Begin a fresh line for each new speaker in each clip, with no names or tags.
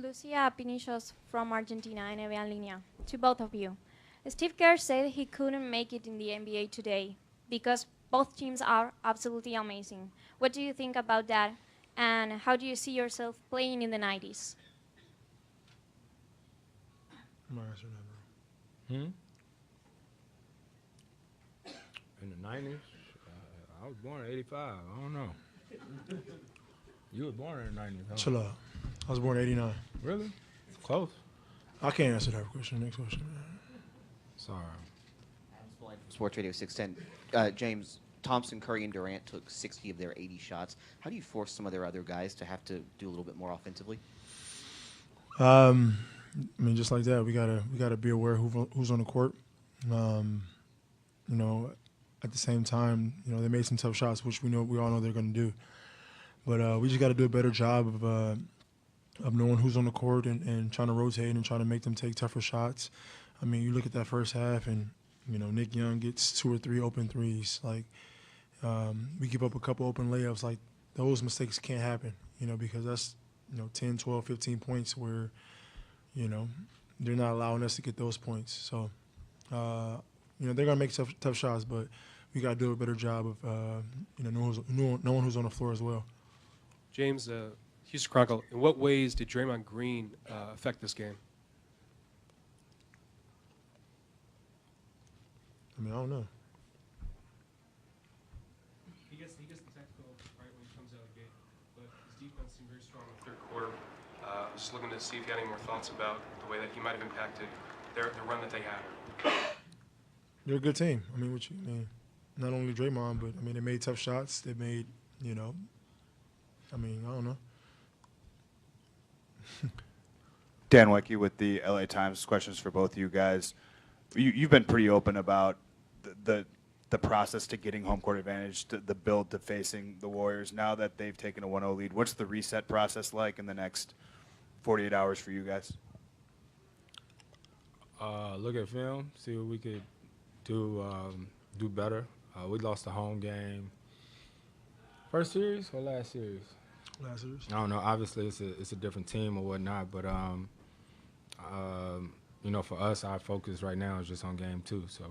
Lucia Pinillos from Argentina en en línea. To both of you. Steve Kerr said he couldn't make it in the NBA today because both teams are absolutely amazing. What do you think about that? And how do you see yourself playing in the 90s?
I'm not answering that, bro.
In the 90s? I was born in 85. I don't know. You were born in the 90s, huh?
Chill out. I was born in 89.
Really? Close.
I can't answer that question. Next question.
Sorry.
Sports Radio 610. James, Thompson, Curry, and Durant took 60 of their 80 shots. How do you force some of their other guys to have to do a little bit more offensively?
I mean, just like that, we gotta be aware who's on the court. You know, at the same time, you know, they made some tough shots, which we all know they're going to do. But we just got to do a better job of knowing who's on the court and trying to rotate and trying to make them take tougher shots. I mean, you look at that first half, and you know, Nick Young gets 2 or 3 open threes. Like we give up a couple open layups. Like those mistakes can't happen. You know, because that's 10, 12, 15 points where they're not allowing us to get those points. So. They're gonna make tough shots, but we gotta do a better job of knowing who's on the floor as well.
James, Houston Chronicle, in what ways did Draymond Green affect this game?
I mean, I don't know.
He gets the technical right when he comes out of the gate, but his defense seemed very strong in the third quarter. I was just looking to see if you had any more thoughts about the way that he might have impacted the run that they had.
They're a good team. I mean, not only Draymond, but I mean, they made tough shots. They made, I don't know.
Dan Wecke with the LA Times. Questions for both of you guys. You've been pretty open about the process to getting home court advantage, the build to facing the Warriors. Now that they've taken a 1-0 lead, what's the reset process like in the next 48 hours for you guys?
Look at film, see what we could do better. We lost the home game. First series or last series?
Last series.
I don't know. Obviously, it's a different team or whatnot, but for us, our focus right now is just on game 2. So.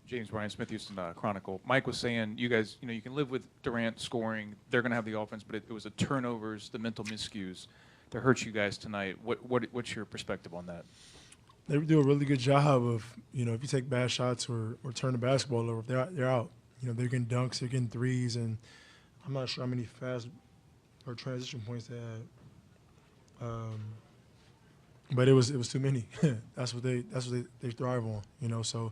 James Brian Smith, Houston Chronicle. Mike was saying, you guys, you can live with Durant scoring. They're going to have the offense, but it was the turnovers, the mental miscues that hurt you guys tonight. What's your perspective on that?
They do a really good job of, if you take bad shots or turn the basketball over, they're out. They're getting dunks, they're getting threes, and I'm not sure how many fast or transition points they had. But it was too many. That's what they thrive on. So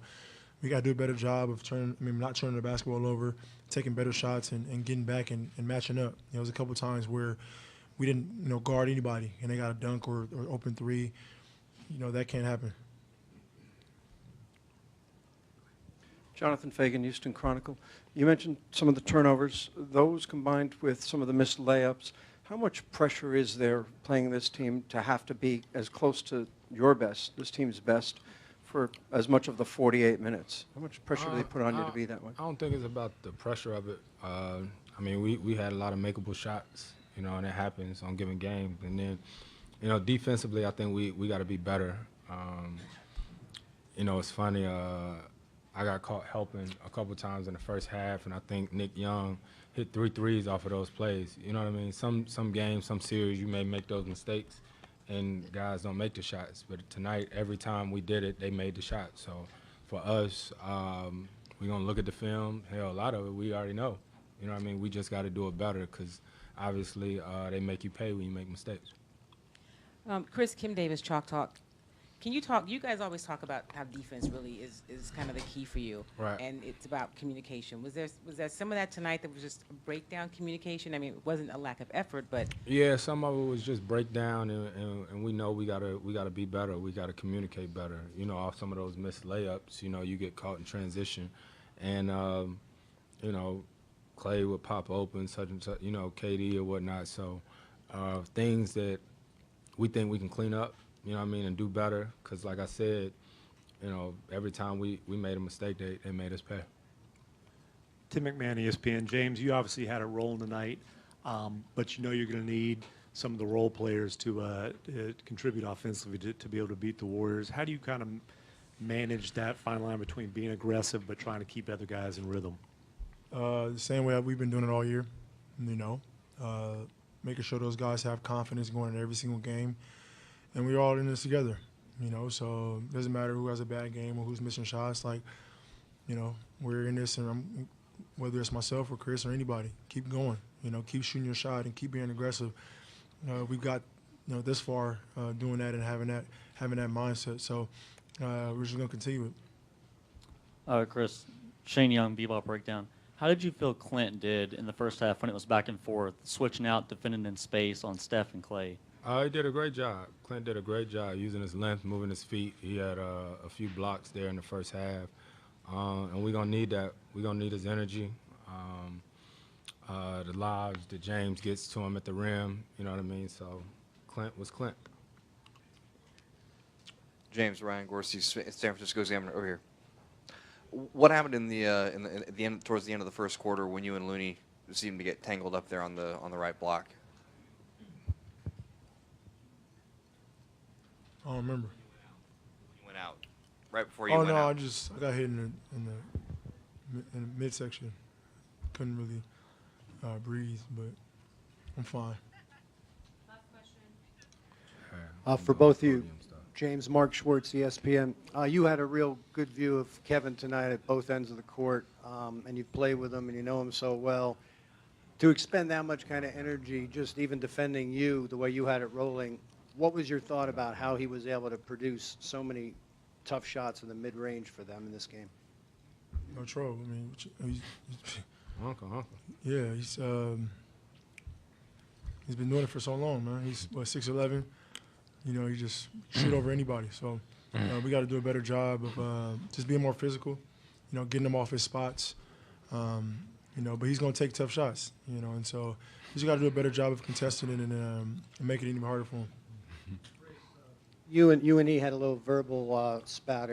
we got to do a better job of not turning the basketball over, taking better shots and getting back and matching up. There was a couple times where we didn't guard anybody and they got a dunk or open three. That can't happen.
Jonathan Fagan, Houston Chronicle. You mentioned some of the turnovers. Those combined with some of the missed layups, how much pressure is there playing this team to have to be as close to your best, this team's best, for as much of the 48 minutes? How much pressure do they put on you to be that way?
I don't think it's about the pressure of it. We had a lot of makeable shots, and it happens on given games. And then, defensively, I think we got to be better. It's funny. I got caught helping a couple times in the first half, and I think Nick Young hit 3 threes off of those plays. You know what I mean? Some games, some series, you may make those mistakes, and guys don't make the shots. But tonight, every time we did it, they made the shot. So for us, we're going to look at the film. Hell, a lot of it we already know. You know what I mean? We just got to do it better because obviously they make you pay when you make mistakes.
Chris, Kim Davis, Chalk Talk. Can you talk? You guys always talk about how defense really is kind of the key for you,
right? And
it's about communication. Was there some of that tonight that was just a breakdown communication? I mean, it wasn't a lack of effort, but
yeah, some of it was just breakdown, and we know we gotta be better. We gotta communicate better. Off some of those missed layups, you get caught in transition, and Clay would pop open, such and such, KD or whatnot. So things that we think we can clean up. And do better. Because, like I said, every time we made a mistake, they made us pay.
Tim McMahon, ESPN. James, you obviously had a role in the night, but you're going to need some of the role players to contribute offensively to be able to beat the Warriors. How do you kind of manage that fine line between being aggressive but trying to keep other guys in rhythm?
The same way we've been doing it all year, making sure those guys have confidence going into every single game. And we're all in this together, so it doesn't matter who has a bad game or who's missing shots. Like, we're in this, and whether it's myself or Chris or anybody, keep going, keep shooting your shot and keep being aggressive. We've got, this far doing that and having that mindset. So we're just going to continue it.
Chris, Shane Young, B-Ball Breakdown. How did you feel Clint did in the first half when it was back and forth, switching out, defending in space on Steph and Clay?
He did a great job. Clint did a great job using his length, moving his feet. He had a few blocks there in the first half. And we're going to need that. We're going to need his energy, the lobs that James gets to him at the rim, you know what I mean? So Clint was Clint.
James, Ryan Gorski, San Francisco Examiner over here. What happened in the end, towards the end of the first quarter when you and Looney seemed to get tangled up there on the right block?
I don't remember.
You went out right before you
Oh
went
no,
out.
I got hit in the midsection. Couldn't really breathe, but I'm fine.
For both of you, James, Mark Schwartz, ESPN. You had a real good view of Kevin tonight at both ends of the court, and you've played with him and you know him so well. To expend that much kind of energy, just even defending you the way you had it rolling, what was your thought about how he was able to produce so many tough shots in the mid-range for them in this game?
No trouble. I mean,
Uncle.
Yeah, he's been doing it for so long, man. He's 6'11". He just shoot over anybody. So we got to do a better job of just being more physical, getting him off his spots. But he's going to take tough shots, and so he's got to do a better job of contesting it and make it even harder for him.
You and he had a little verbal spat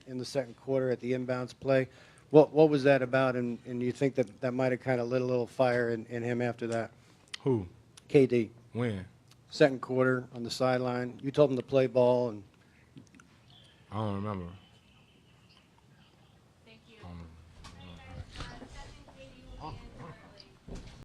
in the second quarter at the inbounds play. What was that about, and you think that might have kind of lit a little fire in him after that?
Who?
KD.
When?
Second quarter on the sideline. You told him to play ball, and
I don't remember.